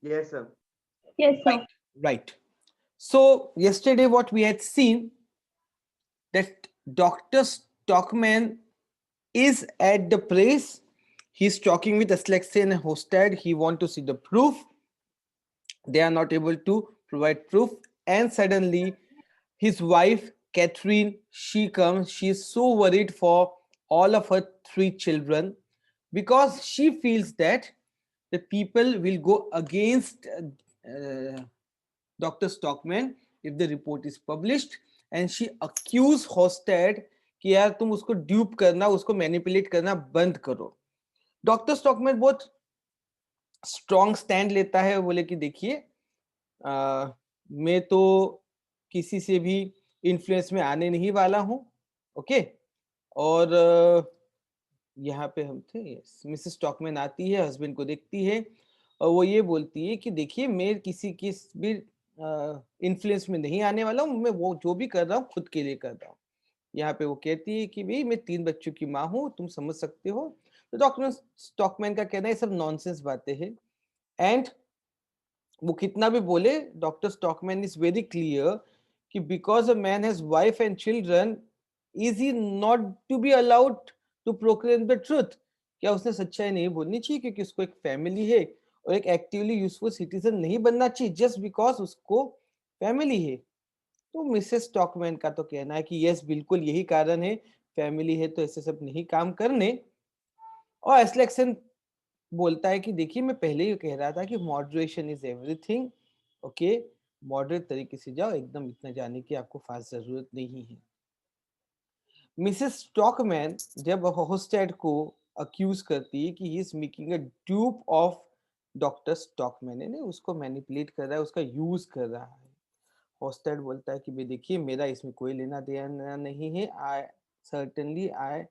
Yes, sir. Yes, Right. sir. Right. So yesterday what we had seen, that Dr. Stockman is at the place. He's talking with Aslexian and Hostad. He want to see the proof. They are not able to provide proof, and suddenly his wife Catherine, she comes. She is so worried for all of her three children, because she feels that the people will go against Dr. Stockman if the report is published, and she accused Hostad कि यार तुम उसको dupe करना, उसको manipulate करना बंद करो. Doctor stockman बहुत स्ट्रॉन्ग स्टैंड लेता है. बोले कि देखिए, मैं तो किसी से भी इन्फ्लुएंस में आने नहीं वाला हूं. ओके. और यहाँ पे हम थे. मिसेस स्टॉकमैन आती है, हस्बैंड को देखती है, और वो ये बोलती है कि देखिए, मैं किसी की भी इन्फ्लुएंस में नहीं आने वाला हूँ. मैं वो जो भी कर रहा हूँ खुद के लिए कर रहा हूँ. यहाँ पे वो कहती है कि भाई मैं 3 बच्चों की माँ हूँ, तुम समझ सकते हो. तो डॉक्टर स्टॉकमैन का कहना है सब नॉनसेंस बातें हैं. एंड वो कितना भी बोले, doctor Stockmann is very clear कि because a man has wife and children, is he not to be allowed to proclaim the truth. क्या उसने सच्चाई नहीं बोलनी चाहिए क्योंकि उसको एक फैमिली है, और एक एक्टिवली यूजफुल सिटीजन नहीं बनना चाहिए जस्ट बिकॉज उसको फैमिली है. तो मिसेस स्टॉकमैन का तो कहना है कि यस, बिल्कुल यही कारण है, फैमिली है तो ऐसे सब नहीं काम करने. और एस्लेक्सन बोलता है कि देखिए, मैं पहले ही कह रहा था कि moderation is everything. Okay, moderate तरीके से जाओ, एकदम इतना जाने की आपको खास जरूरत नहीं है. मिसेस स्टॉकमैन जब होस्टेड को अक्यूज करती है कि he is making a dupe of doctor stockman, यानी उसको मैनिपुलेट कर रहा है, उसका यूज कर रहा है. होस्टेड बोलता है कि भाई देखिए, मेरा इसमें कोई लेना देना नहीं है. I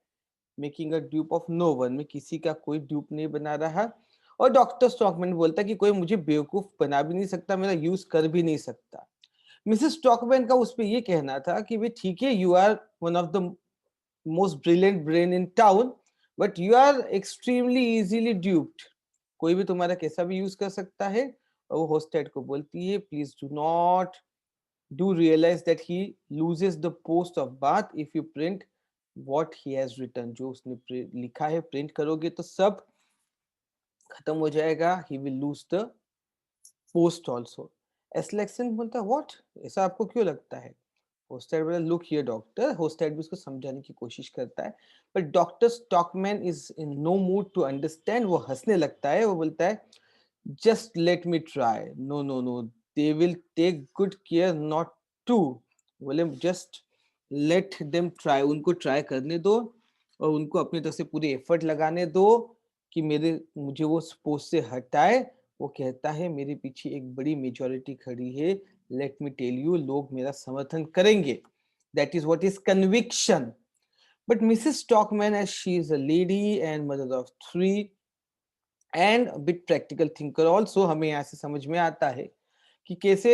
making a dupe of no one, मैं किसी का कोई ड्यूप नहीं बना रहा. और डॉक्टर स्टॉकमैन बोलता है कि कोई मुझे बेवकूफ बना भी नहीं सकता, मेरा यूज कर भी नहीं सकता. मिसेस स्टॉकमैन का उस पर यह कहना था कि भाई ठीक है, you are one of the most brilliant brain in town, but you are extremely easily duped. कोई भी तुम्हारा कैसा भी यूज कर सकता है. और वो होस्टेड को बोलती है, please do not do realize that he loses the post of bath if you print what he has written. जो उसने लिखा है प्रिंट करोगे तो सब खत्म हो जाएगा. he will lose the post also. एस्लेक्सन बोलता है व्हाट, ऐसा आपको क्यों लगता है. होस्टेड बोला लुक हियर डॉक्टर. होस्टेड भी उसको समझाने की कोशिश करता है, but doctor Stockmann is in no mood to understand. वो हंसने लगता है. वो बोलता है just let me try. No, no, no, they will take good care not to. बोले just let them try, उनको ट्राई करने दो, और उनको अपनी तरफ से पूरे एफर्ट लगाने दो कि मुझे वो पोस्ट से हटाए. वो कहता है मेरे पीछे एक बड़ी मेजॉरिटी खड़ी है, लेट मी टेल यू, लोग मेरा समर्थन करेंगे. That is what is conviction. But Mrs Stockmann, as she is a lady and mother of 3 and bit practical thinker also, हमें यहाँ से समझ में आता है कि कैसे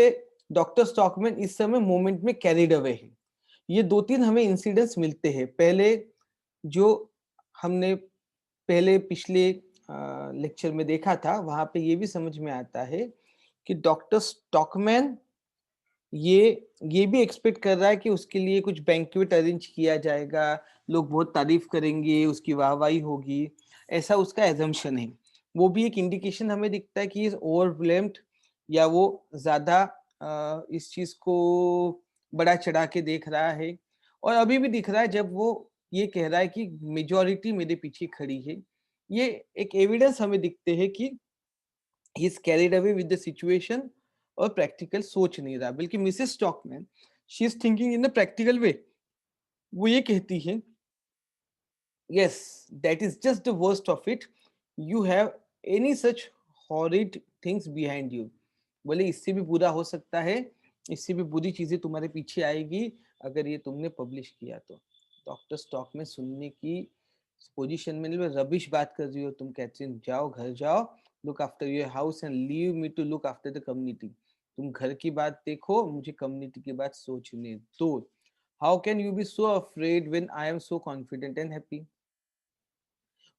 डॉक्टर स्टॉकमैन इस समय मोमेंट में कैरिड अवे है. ये 2-3 हमें इंसिडेंट्स मिलते हैं. पहले जो हमने पहले पिछले लेक्चर में देखा था, वहां पे ये भी समझ में आता है कि डॉक्टर स्टॉकमैन ये भी एक्सपेक्ट कर रहा है कि उसके लिए कुछ बैंक्वेट अरेंज किया जाएगा, लोग बहुत तारीफ करेंगे, उसकी वाहवाही होगी, ऐसा उसका एजम्पशन है. वो भी एक इंडिकेशन हमें दिखता है कि इज ओवरवेल्म्ड, या वो ज्यादा इस चीज को बड़ा चढ़ा के देख रहा है. और अभी भी दिख रहा है जब वो ये कह रहा है कि मेजॉरिटी मेरे पीछे खड़ी है. ये एक एविडेंस हमें दिखते हैं कि he is carried away with the situation, और प्रैक्टिकल सोच नहीं रहा. बल्कि Mrs stockman, she is thinking in a practical way. वो ये कहती है, yes, that is just the worst of it. You have any such horrid things behind you. बोले इससे भी बुरा हो सकता है, इससे भी बुरी चीजें तुम्हारे पीछे आएगी अगर ये तुमने पब्लिश किया तो. डॉक्टर स्टॉक में सुनने की पोजीशन में नहीं, रबिश बात कर रही हो तुम कैथरीन. जाओ घर जाओ, look after your house and leave me to look after the community. तुम घर की बात देखो, मुझे कम्युनिटी की बात सोचने दो. How can you be so afraid when I am so confident and happy.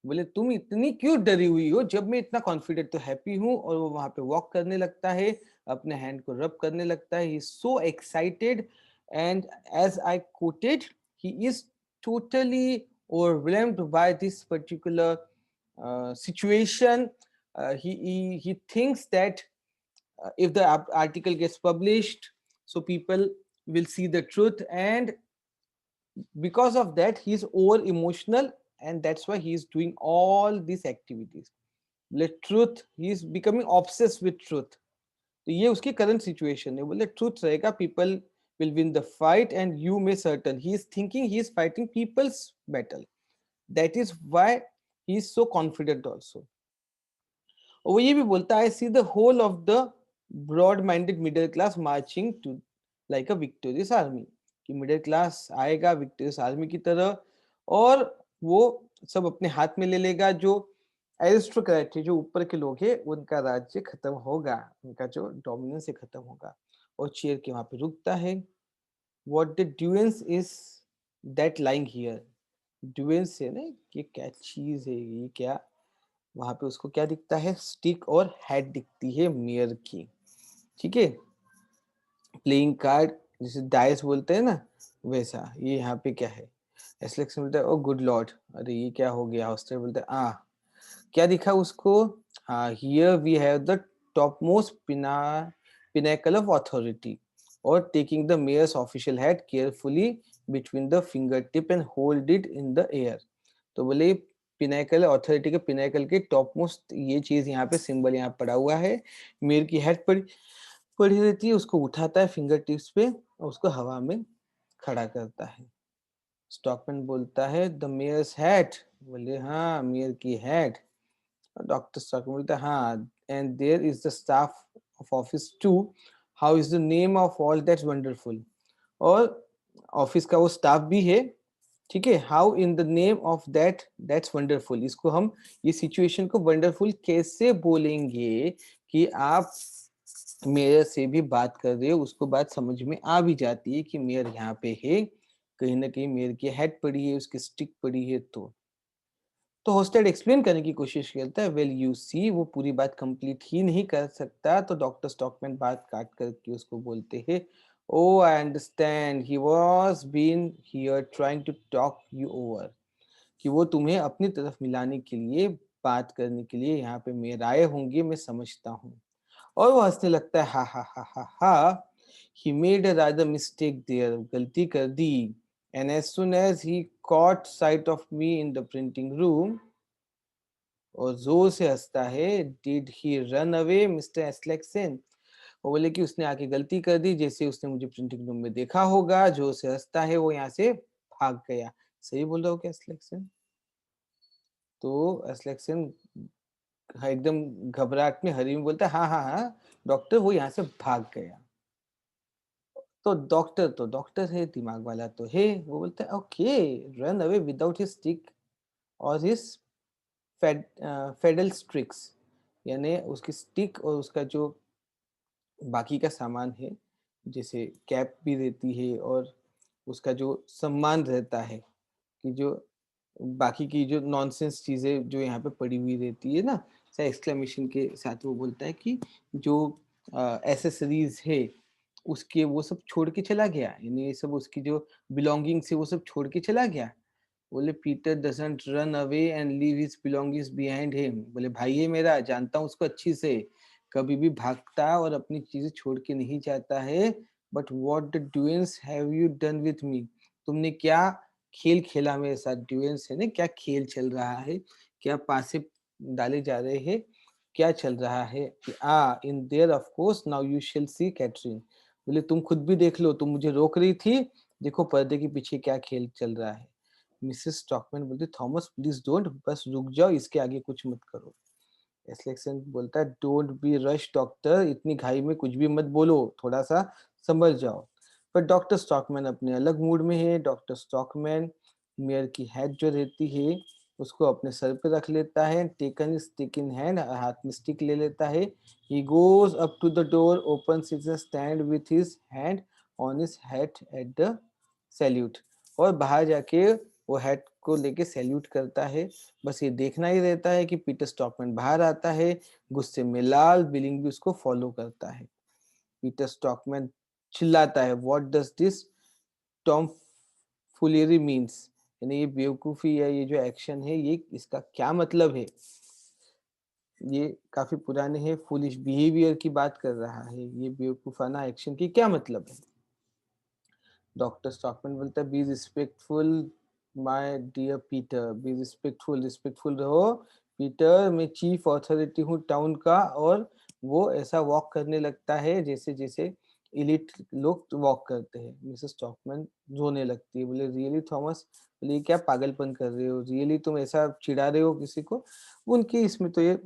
बोले तुम इतनी क्यों डरी हुई हो, जब मैं इतना कॉन्फिडेंट तो हैप्पी हूँ। और वो वहां पे वॉक करने लगता है, अपने हैंड को रब करने लगता है। He is so excited and as I quoted he is totally overwhelmed by this particular situation. He thinks that if the article gets published, so people will see the truth, and because of that he is over emotional, and that's why he is doing all these activities. बोले truth, he is becoming obsessed with truth. तो ये उसकी current situation है। बोले truth रहेगा, people will win the fight and you may certain. He is thinking he is fighting people's battle, that is why he is so confident also. और वो ये भी बोलता है, see the whole of the broad minded middle class marching to like a victorious army, कि middle class आएगा victorious army की तरह, और वो सब अपने हाथ में ले लेगा। जो एरिस्टोक्रेट है, जो ऊपर के लोग हैं, उनका राज्य खत्म होगा, उनका जो डोमिनेंस है खत्म होगा। और चेयर के वहां पे रुकता है। What the deuce is that lying here. Deuce है ना, ये क्या चीज है, ये क्या, वहां पे उसको क्या दिखता है, स्टिक और हेड दिखती है मेयर की। ठीक है, प्लेइंग कार्ड जिसे डाइस बोलते हैं ना, वैसा। ये यहाँ पे क्या है, एसलेक्स बोलता है ओ गुड लॉर्ड, अरे ये क्या हो गया। हॉस्टर बोलता है क्या दिखा उसको, हाँ, here we have the top most pinnacle of authority, और taking the mayor's official head carefully between the finger tip and hold it in the air. तो बोले पिनाकल, अथॉरिटी के पिनाकल के टॉप मोस्ट ये चीज यहाँ पे सिंबल यहाँ पड़ा हुआ है, मेयर की हेड पड़ी पड़ी रहती है, उसको उठाता है फिंगर टिप्स पे और उसको हवा में खड़ा करता है। स्टॉकमैन बोलता है द मेयर्स हेड, बोले हाँ मेयर की हेड। डॉक्टर स्टॉकमैन बोलता है हाँ, and there is the staff of office too, how is the name of all that's wonderful. और ऑफिस का वो स्टाफ भी है, ठीक है। How in the name of that that's wonderful, इसको हम ये सिचुएशन को वंडरफुल कैसे बोलेंगे कि आप मेयर से भी बात कर रहे हो, उसको बात समझ में आ भी जाती है कि मेयर यहाँ पे है, कहीं ना कहीं मेयर की हेड पड़ी है, उसकी स्टिक पड़ी है। तो होस्टेड एक्सप्लेन करने की कोशिश करता है, वेल यू सी, वो पूरी बात कंप्लीट ही नहीं कर सकता। तो डॉक्टर स्टॉकमैन बात काट करके उसको बोलते हैं, oh I understand, he was been here trying to talk you over, कि वो तुम्हें अपनी तरफ मिलाने के लिए, बात करने के लिए यहाँ पे मेयर आए होंगे, मैं समझता हूँ। और वो हंसने लगता है, हा हा हा हा हा, he made a rather mistake there, गलती कर दी। And as soon as he caught sight of me in the printing room, और जोर से हंसता है, did he run away mister Aslaksen. वो बोले कि उसने आके गलती कर दी, जैसे उसने मुझे प्रिंटिंग रूम में देखा होगा, जोर से हंसता है, वो यहाँ से भाग गया। सही बोल रहा हो क्या एस्लेक्सन? तो एस्लेक्सन एकदम घबराहट में हरी में बोलता है, हाँ हाँ हाँ डॉक्टर, वो यहाँ से भाग गया। तो डॉक्टर है, दिमाग वाला तो है। वो बोलता है okay, run away without his stick और हिज फेडल स्ट्रिक्स, यानी उसकी स्टिक और उसका जो बाकी का सामान है, जैसे कैप भी रहती है और उसका जो सम्मान रहता है, कि जो बाकी की जो नॉनसेंस चीजें जो यहाँ पे पड़ी हुई रहती है ना, एक्सक्लेमेशन के साथ वो बोलता है कि जो एसेसरीज है उसके, वो सब छोड़ के चला गया, यानी ये सब उसकी जो बिलोंगिंग्स है वो सब छोड़ के चला गया। बोले Peter doesn't run away and leave his belongings behind him, बोले भाई है मेरा, जानता हूँ उसको अच्छी से, कभी भी भागता और अपनी चीजें छोड़ के नहीं जाता है। But what the deuce have you done with me, तुमने क्या खेल खेला मेरे साथ। ड्यूएंस है ना, क्या खेल चल रहा है, क्या पासे डाले जा रहे हैं, क्या चल रहा है। In there of course now you shall see Katherine, बोले तुम खुद भी देख लो, तुम मुझे रोक रही थी, देखो पर्दे के पीछे क्या खेल चल रहा है। मिसेस स्टॉकमैन बोलती थॉमस प्लीज डोंट, बस रुक जाओ, इसके आगे कुछ मत करो। एस्लेक्सन बोलता है डोंट बी रश डॉक्टर, इतनी घाई में कुछ भी मत बोलो, थोड़ा सा संभल जाओ। पर डॉक्टर स्टॉकमैन अपने अलग मूड में है। डॉक्टर स्टॉकमैन मेयर की हेड जो रहती है उसको अपने सर पे रख लेता है, टेकन स्टिक इन हैंड, हाथ में स्टिक ले लेता है। He goes up to the door, opens it, stand with his hand on his head at the salute, और बाहर जाके वो हैट को लेके सैल्यूट करता है। बस ये देखना ही रहता है कि पीटर स्टॉकमैन बाहर आता है, गुस्से में लाल, बिलिंग भी उसको फॉलो करता है। पीटर स्टॉकमैन चिल्लाता है, व्हाट डज दिस टॉमफुलेरी मीन्स, यानी ये बेवकूफी या ये जो एक्शन है ये इसका क्या मतलब है। ये काफी पुराने हैं, फूलिश बिहेवियर की बात कर रहा है, ये बेवकूफाना एक्शन की क्या मतलब है। डॉक्टर स्टॉकमैन बोलता है, be respectful my dear Peter, be respectful, respectful रहो पीटर, मैं चीफ अथॉरिटी हूँ टाउन का। और वो ऐसा वॉक करने लगता है जैसे जैसे इलिट लोग वॉक करते हैं। मिसेस स्टॉकमैन रोने लगती है, बोले रियली थॉमस, बोले ये क्या पागलपन कर रहे हो, रियली तुम ऐसा चिढ़ा रहे हो किसी को। उनकी इसमें तो ये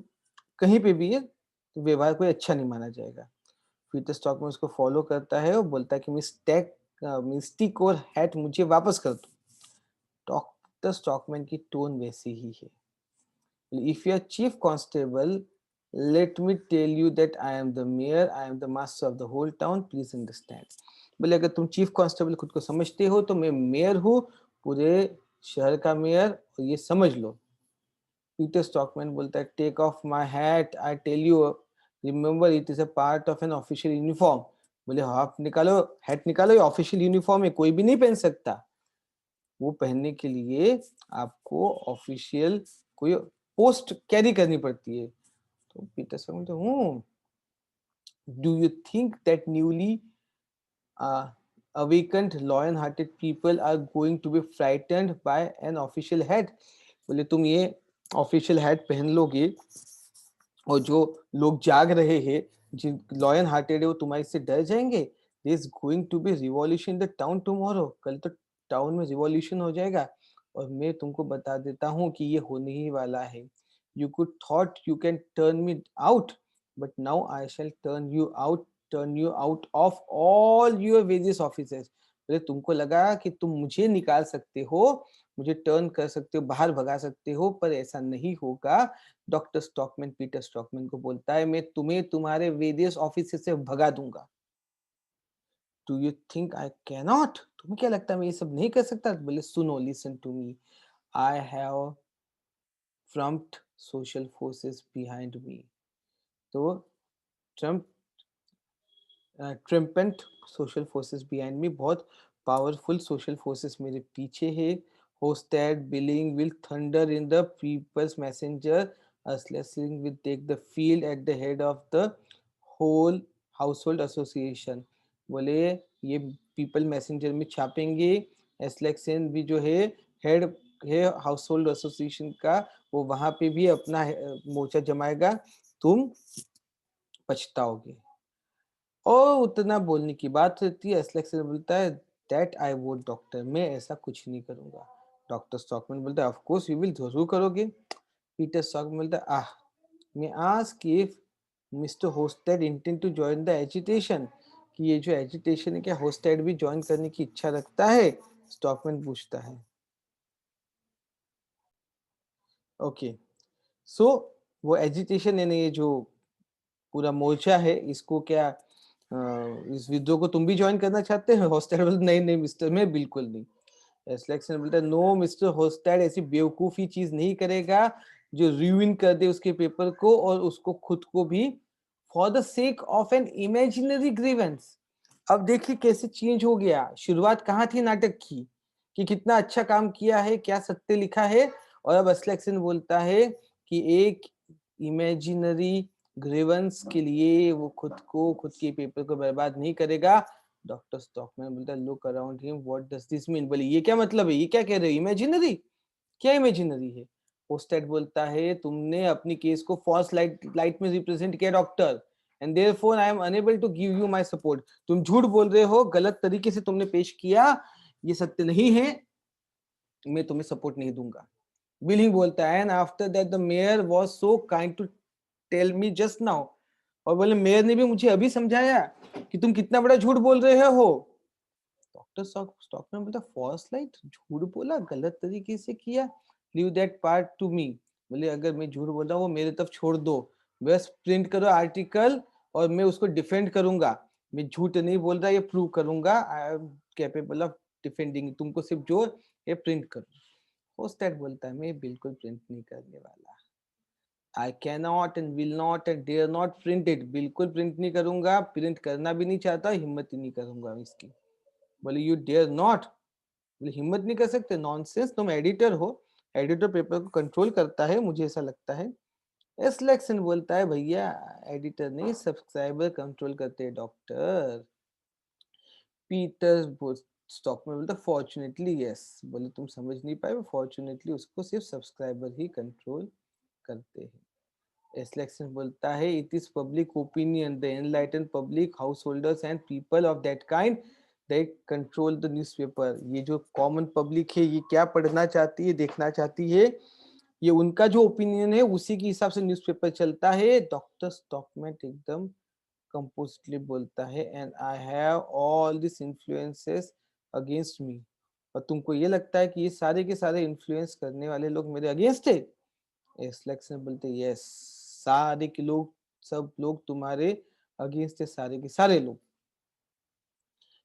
कहीं पे भी ये व्यवहार कोई अच्छा नहीं माना जाएगा। पीटर स्टॉकमैन उसको फॉलो करता है और बोलता है कि मिस्टिक और हैट मुझे वापस कर दो। डॉक्टर स्टॉकमैन की टोन वैसी ही है। If you are chief constable, let me tell you that I am the mayor, I am the master of the whole town, please understand. बोले अगर तुम चीफ कांस्टेबल खुद को समझते हो तो मैं मेयर हूँ, पूरे शहर का मेयर, और ये समझ लो। पीटर स्टॉकमैन बोलता है, take off my hat, I tell you, remember it is a part of an official uniform. बोले हाफ निकालो, हैट निकालो, ये ऑफिशियल यूनिफॉर्म है, कोई भी नहीं पहन सकता। वो पहनने के लिए आपको ऑफिशियल कोई पोस्ट कैरी करनी पड़ती है। तो पीटर स्टॉकमैन तो do you think that newly awakened lion hearted people are going to be frightened by an official hat? बोले तुम ये ऑफिशियल हैट पहन लोगे और जो लोग जाग रहे हैं, जिन लॉयन हार्टेड है, वो तुम्हारे से डर जाएंगे। There is going to be revolution in the town tomorrow, कल तो टाउन में रिवॉल्यूशन हो जाएगा। और मैं तुमको बता देता हूँ कि ये होने ही वाला है। You could thought you can turn me out, but now I shall turn you out of all your various offices. बोले तुमको लगा कि तुम मुझे निकाल सकते हो, मुझे टर्न कर सकते हो, बाहर भगा सकते हो, पर ऐसा नहीं होगा। डॉक्टर स्टॉकमैन पीटर स्टॉकमैन को बोलता है, मैं तुम्हें तुम्हारे वेरियस ऑफिस से भगा दूंगा। Do you think I can not, तुम्हें क्या लगता है मैं ये सब नहीं कर सकता? बोले सुनो, listen to me, I have trumped social forces behind me. तो trump trumpeted social forces behind me, बहुत पावरफुल सोशल फोर्सेस मेरे पीछे है। Hovstad Billing will thunder in the peoples messenger, Aslaksen will take the field at the head of the whole household association. बोले ये people messenger में छापेंगे, एस्लेक्सन भी जो है हेड है हाउसहोल्ड एसोसिएशन का, वो वहां पे भी अपना मोर्चा जमाएगा, तुम पछताओगे। और उतना बोलने की बात रहती है। एस्लेक्सन बोलता है, दैट आई वोंट डॉक्टर, मैं ऐसा कुछ नहीं करूंगा। डॉक्टर स्टॉकमैन बोलता है, ऑफ कोर्स यू विल, जरूर करोगे। पीटर स्टॉकमैन बोलता है, मैं ask if Mr Hovstad intend to join the agitation, कि ये जो एजिटेशन है क्या होस्टेड भी ज्वाइन करने की इच्छा रखता है? स्टॉकमैन पूछता है। ओके, सो वो एजिटेशन यानी ये जो पूरा मोर्चा है, इसको क्या इस विद्रोह को तुम भी ज्वाइन करना चाहते हो? होस्टेड बोलता, नहीं नहीं मिस्टर, मैं बिल्कुल नहीं। एस्लेक्सन बोलता है, नो मिस्टर होस्टेड, ऐसी बेवकूफी चीज नहीं करेगा जो रिविन कर दे उसके पेपर को और उसको खुद को भी, for the sake of an imaginary grievance. अब देखिए कैसे चेंज हो गया। शुरुआत कहाँ थी नाटक की, कि कितना अच्छा काम किया है, क्या सत्य लिखा है, और अब एस्लेक्सन बोलता है कि एक इमेजिनरी ग्रीवेंस के लिए वो खुद को, खुद के पेपर को बर्बाद नहीं करेगा। डॉक्टर स्टॉकमैन बोलता है, look around him, what does this mean? बोले ये क्या मतलब है, ये क्या कह रहे हो, इमेजिनरी? क्या इमेजिनरी है? होस्टेड बोलता है, तुमने अपनी केस को फॉल्स लाइट में रिप्रेजेंट किया doctor, and therefore I am unable to give you my support. तुम झूठ बोल रहे हो, गलत तरीके से तुमने पेश किया, ये सत्य नहीं है, मैं तुम्हें सपोर्ट नहीं दूंगा। बिलिंग बोलता है, and after that the mayor was so kind to tell me just now, और बोले मेयर ने भी मुझे अभी समझाया कि तुम कितना बड़ा झूठ बोल रहे हो। डॉक्टर स्टॉकमैन बोलता, फॉल्स लाइट, झूठ बोला, गलत तरीके से किया, leave that part to me. बोले अगर मैं झूठ बोल रहा हूँ वो मेरे तरफ छोड़ दो, बस प्रिंट करो आर्टिकल और मैं उसको डिफेंड करूंगा। मैं झूठ नहीं बोल रहा, ये प्रूव करूंगा, I am capable of defending, तुमको सिर्फ जो ये प्रिंट करो। होस्टेड बोलता है मैं बिल्कुल प्रिंट नहीं करने वाला। I can not and will not and dare not print it, बिल्कुल प्रिंट नहीं करूंगा, प्रिंट करना भी नहीं चाहता, हिम्मत ही नहीं करूंगा इसकी। बोले यू डेयर नॉट, बोले हिम्मत नहीं कर सकते, नॉनसेंस, तुम एडिटर हो, एडिटर पेपर को कंट्रोल करता है, मुझे ऐसा लगता है। एसलेक्सन बोलता है भैया एडिटर नहीं सब्सक्राइबर कंट्रोल करते हैं डॉक्टर। पीटर स्टॉक में बोलता फॉर्चुनेटली यस, बोले तुम समझ नहीं पाए, फॉर्चुनेटली उसको सिर्फ सब्सक्राइबर ही कंट्रोल करते हैं। एसलेक्सन बोलता है it is public opinion, the enlighten public house holders and people of that kind they control the newspaper. ये जो कॉमन पब्लिक है ये क्या पढ़ना चाहती है, देखना चाहती है, ये उनका जो ओपिनियन है उसी के हिसाब से न्यूज़पेपर चलता है। डॉक्टर स्टॉकमैन एकदम कंपोजिटली बोलता है and I have all this influences against me, और तुमको ये लगता है कि ये सारे के सारे इन्फ्लुएंस करने वाले लोग मेरे अगेंस्ट है। एस्लेक्सन बोलते यस, सारे के लोग, सब लोग तुम्हारे अगेंस्ट है, सारे के सारे लोग।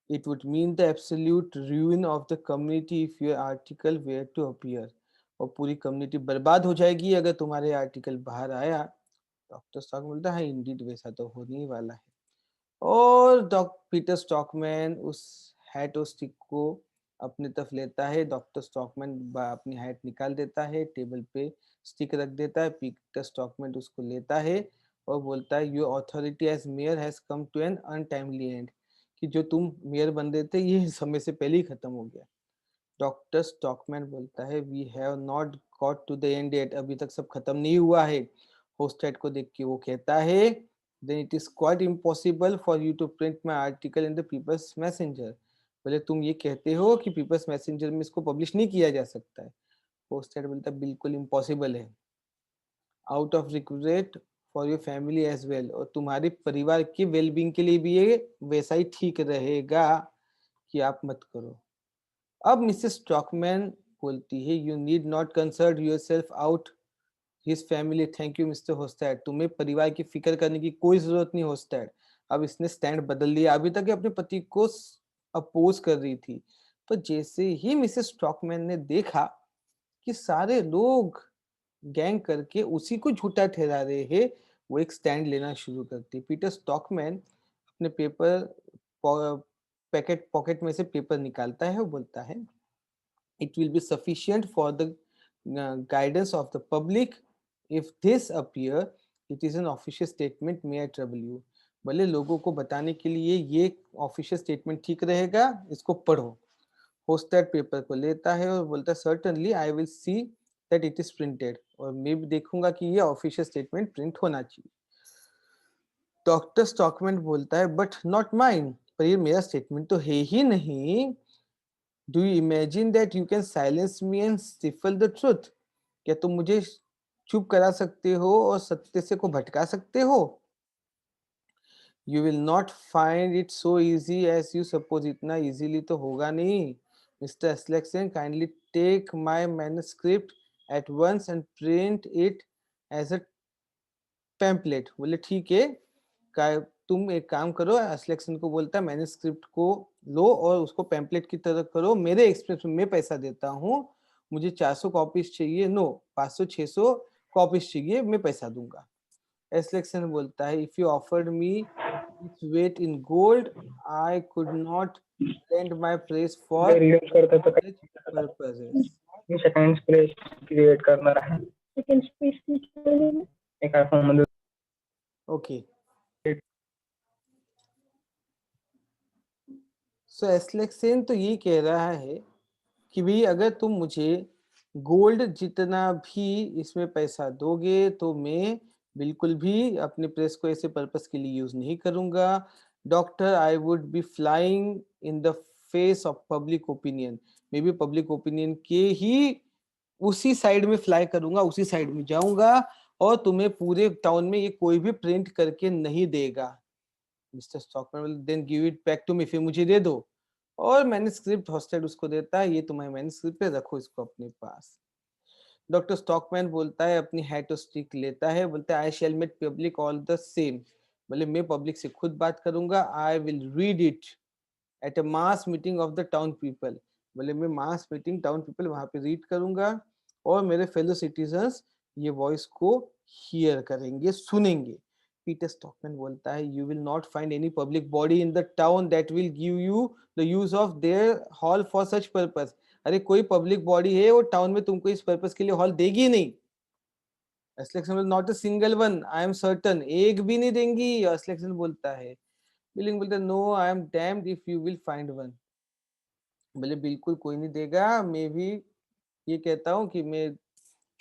It would mean the absolute ruin of the community if your article were to appear. और पूरी कम्युनिटी बर्बाद हो जाएगी अगर तुम्हारे आर्टिकल बाहर आया। डॉक्टर स्टॉक बोलता है इंडीड वैसा तो होने ही वाला है। और पीटर स्टॉकमैन उस हैट और स्टिक को अपनी तरफ लेता है। डॉक्टर स्टॉकमैन अपनी हैट निकाल देता है, टेबल पे स्टिक रख देता है। पीटर स्टॉकमैन उसको लेता है और बोलता है your authority as mayor has come to an untimely end, कि जो तुम मेयर बन रहे थे ये समय से पहले ही खत्म हो गया। डॉक्टर स्टॉकमैन बोलता है we have not got to the end yet, अभी तक सब खत्म नहीं हुआ है। होस्टेड को देख के वो कहता है then it is quite impossible for you to print my article in the peoples Messenger. बोले तुम ये कहते हो कि पीपल्स मैसेंजर में इसको पब्लिश नहीं किया जा सकता है। होस्टेड बोलता है बिल्कुल इम्पॉसिबल है, out of regret for your family as well, और तुम्हारे परिवार के वेलबींग के लिए भी ये वैसा ही ठीक रहेगा कि आप मत करो। अब मिसेस स्टॉकमैन बोलती है you need not concern yourself out his family, thank you mister Hovstad, तुम्हें परिवार की फिक्र करने की कोई जरूरत नहीं होस्टैड। अब इसने स्टैंड बदल लिया, अभी तक ये अपने पति को अपोज कर रही थी, पर जैसे ही मिसेस स्टॉकमैन ने देखा कि सारे लोग गैंग करके उसी को झूठा ठहरा रहे हैं, वो एक स्टैंड लेना शुरू करती। पीटर स्टॉकमैन अपने पेपर पैकेट पॉकेट में से पेपर निकालता है और बोलता है it will be sufficient for the guidance of the public if this appear it is an official statement may I trouble you। भले लोगों को बताने के लिए ये ऑफिशियल स्टेटमेंट ठीक रहेगा, इसको पढ़ो। होस्टेड पेपर को लेता है और बोलता है certainly I will see that it is printed, और मैं भी देखूंगा कि ये ऑफिशियल स्टेटमेंट प्रिंट होना चाहिए। डॉक्टर स्टॉकमैन बोलता है बट नॉट माइन, पर ये मेरा स्टेटमेंट तो है ही नहीं। Do you imagine that you can silence me and stifle the truth, क्या तुम मुझे चुप करा सकते हो और सत्य से को भटका सकते हो। You will not find it so easy as you suppose, इतना इजीली तो होगा नहीं। Mister Aslaksen kindly take my manuscript at once and print it as a pamphlet. बोले ठीक है, तुम एक काम करो, एस्लेक्सन को बोलता है मैन्युस्क्रिप्ट को लो और उसको पैम्पलेट की तरह करो, मेरे एक्सपेंस में मैं पैसा देता हूँ, मुझे 400 कॉपीज चाहिए, नो 500 600 कॉपीज चाहिए, मैं पैसा दूंगा। एस्लेक्सन बोलता है if you offered me its weight in gold I could not lend my press for read करते तो such purposes. Second space create करना है, सेकंड स्पेस एक आईफोन मध्ये ओके, सो एस्लेक्सन तो ये कह रहा है कि भाई अगर तुम मुझे गोल्ड जितना भी इसमें पैसा दोगे तो मैं बिल्कुल भी अपने प्रेस को ऐसे पर्पस के लिए यूज नहीं करूंगा। Doctor I would be flying in the face of public opinion, मैं भी पब्लिक ओपिनियन के ही उसी साइड में फ्लाई करूंगा, उसी साइड में जाऊंगा, और तुम्हें पूरे टाउन में ये कोई भी प्रिंट करके नहीं देगा। Mister Stockmann then give it back to me, फिर मुझे दे दो। और मैन्युस्क्रिप्ट हॉस्टेड उसको देता है, ये तुम्हारे मैन्युस्क्रिप्ट पे रखो इसको अपने पास। डॉक्टर स्टॉकमैन बोलता है अपनी हैट और स्टिक लेता है, बोलता है I shall make public all the same, बोले मैं पब्लिक से खुद बात करूंगा, I will read it at a mass meeting of the town people, बोले मैं मास मीटिंग टाउन पीपल वहां पे रीड करूंगा। और मेरे फेलो सिटीजन्स ये वॉइस को हियर करेंगे, सुनेंगे। पीटर स्टॉकमैन बोलता है, you will not find any public body in the town that will give you the use of their hall for such purpose. अरे कोई पब्लिक बॉडी है वो टाउन में तुमको इस पर्पस के लिए हॉल देगी नहीं। Aslaksen not a single one, I am certain, एक भी नहीं देंगी। एस्लेक्सन बोलता है, बिलिंग बोलता है, no I am damned if you will find one. बोले बिल्कुल कोई नहीं देगा, मैं भी ये कहता हूँ कि मैं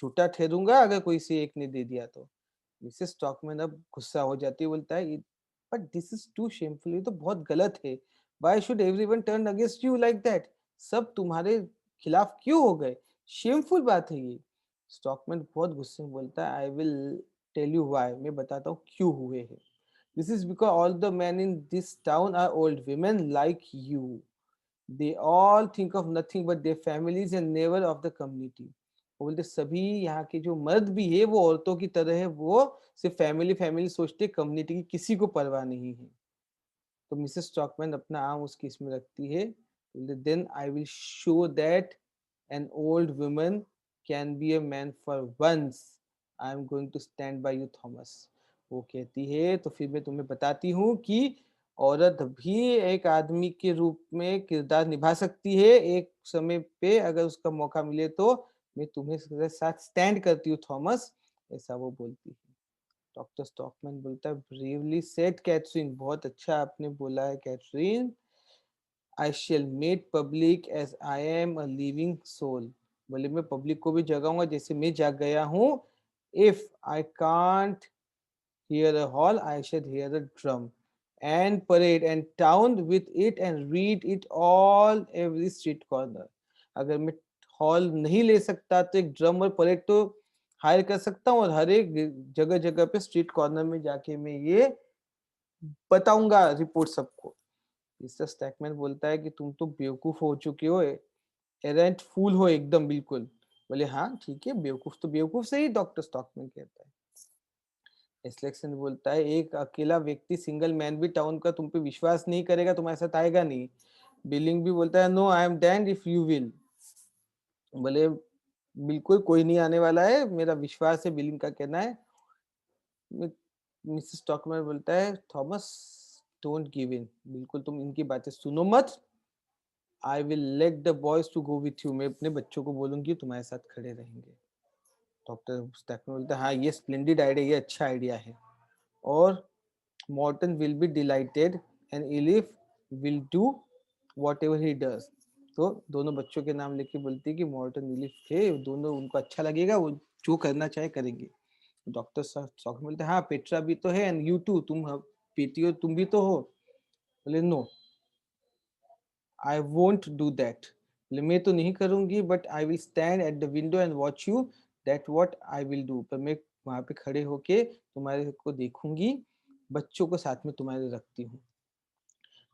झूठा ठहरूंगा अगर कोई से एक ने दे दिया तो। मिसेस स्टॉकमैन अब गुस्सा हो जाती है, बोलता है, but this is too shameful, ये तो बहुत गलत है। Why should everyone turn against you like that? सब तुम्हारे खिलाफ क्यों हो गए? शेमफुल बात है ये। स्टॉकमैन बहुत गुस्से में बोलता है, I will tell you why, मैं बताता हूँ क्यों हुए हैं। This is because all the man in this town are old women like you. They all think of nothing but their families and never of the community. वो बोलते सभी यहाँ के जो मर्द भी है वो औरतों की तरह है, वो सिर्फ फैमिली फैमिली सोचते, कम्युनिटी की किसी को परवाह नहीं है। तो मिसेस स्टॉकमैन अपना आर्म उसकी इसमें रखती है, then I will show that an old woman can be a man for once. I am going to stand by you Thomas. वो कहती है, तो फिर मैं तुम्हें बताती हूँ कि औरत भी एक आदमी के रूप में किरदार निभा सकती है एक समय पे, अगर उसका मौका मिले तो। मैं तुम्हें साथ स्टैंड करती हूँ थॉमस, ऐसा वो बोलती है। डॉक्टर स्टॉकमैन बोलता है, ब्रेवली सेड कैथरीन, बहुत अच्छा आपने बोला है Katherine. I shall made public as I am a living soul. बोले मैं पब्लिक को भी जगाऊंगा जैसे मैं जाग गया हूँ। If I can't hear a hall, I should hear a drum and parade and town with it and read it all every street corner. अगर मैं हॉल नहीं ले सकता तो एक ड्रम और परेड तो हायर कर सकता हूँ, और हर एक जगह जगह पे स्ट्रीट कॉर्नर में जाके मैं ये बताऊंगा रिपोर्ट सबको। मिस्टर स्टैकमैन बोलता है कि तुम तो बेवकूफ हो चुके हो, एरेंट फूल हो एकदम बिल्कुल। बोले हाँ ठीक है, बेवकूफ तो बेवकूफ से ही, डॉक्टर स्टॉकमैन कहता है। सिलेक्शन बोलता है, एक अकेला व्यक्ति सिंगल मैन भी टाउन का तुम पे विश्वास नहीं करेगा, तुम्हारे साथ आएगा नहीं। बिलिंग भी बोलता है, no I am damned if you will. बोले बिल्कुल कोई नहीं आने वाला है, मेरा विश्वास है, बिलिंग का कहना है। मिसेस स्टॉकमैन बोलता है, थॉमस डोंट गिव इन, बिल्कुल तुम इनकी बातें सुनो मत। I will let the boys to go with you, मैं अपने बच्चों को बोलूंगी तुम्हारे साथ खड़े रहेंगे। डॉक्टर स्टॉकमैन बोलता है, हाँ ये स्प्लेंडिड आइडिया, ये अच्छा आइडिया है, और Morton will be delighted and Elif will do whatever he does. तो दोनों बच्चों के नाम लेके बोलती है कि मॉर्टन इलिफ थे, दोनों उनको अच्छा लगेगा, वो जो करना चाहे करेंगे। डॉक्टर शॉक बोलते हैं, हाँ पेट्रा भी तो है एंड यू टू, तुम बेटी हो, तुम भी तो हो। बोले no I won't do that, बोले मैं तो नहीं करूंगी, but I will stand at the window and watch you, that what I will do. पर मैं वहां पे खड़े होके तुम्हारे को देखूंगी, बच्चों को साथ में तुम्हारे रखती हूँ।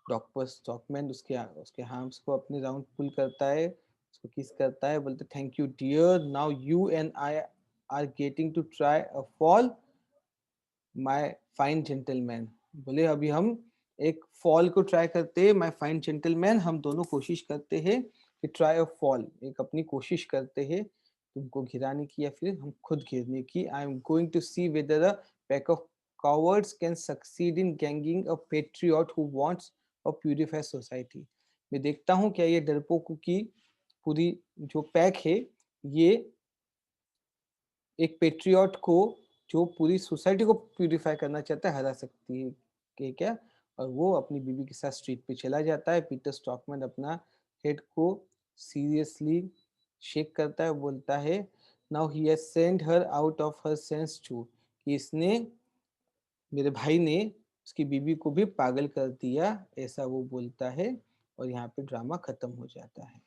डॉक्टर स्टॉकमैन उसके उसके हार्म्स को अपने राउंड पुल करता है, उसको किस करता है, बोलते thank you dear, now you and I are getting to try a fall my fine gentleman. बोले अभी हम एक फॉल को ट्राई करते हैं, माय फाइन जेंटलमैन, हम दोनों कोशिश करते हैं कि ट्राई अ फॉल, एक अपनी कोशिश करते हैं तुमको गिराने की या फिर हम खुद गिरने की। I am going to see whether a pack of cowards can succeed in ganging a patriot who wants a purified society। मैं देखता हूँ क्या ये डरपोकों की पूरी जो पैक है, ये एक पेट्रियट को जो पूरी सोसाइटी को प्यूरिफाई करना चाहता है हरा सकती है कि क्या। और वो अपनी बीवी के साथ स्ट्रीट पे चला जाता है। पीटर स्टॉकमैन अपना हेड को सीरियसली शेक करता है, बोलता है, now he has send her out of her sense too, कि इसने, मेरे भाई ने उसकी बीवी को भी पागल कर दिया, ऐसा वो बोलता है। और यहाँ पे ड्रामा खत्म हो जाता है।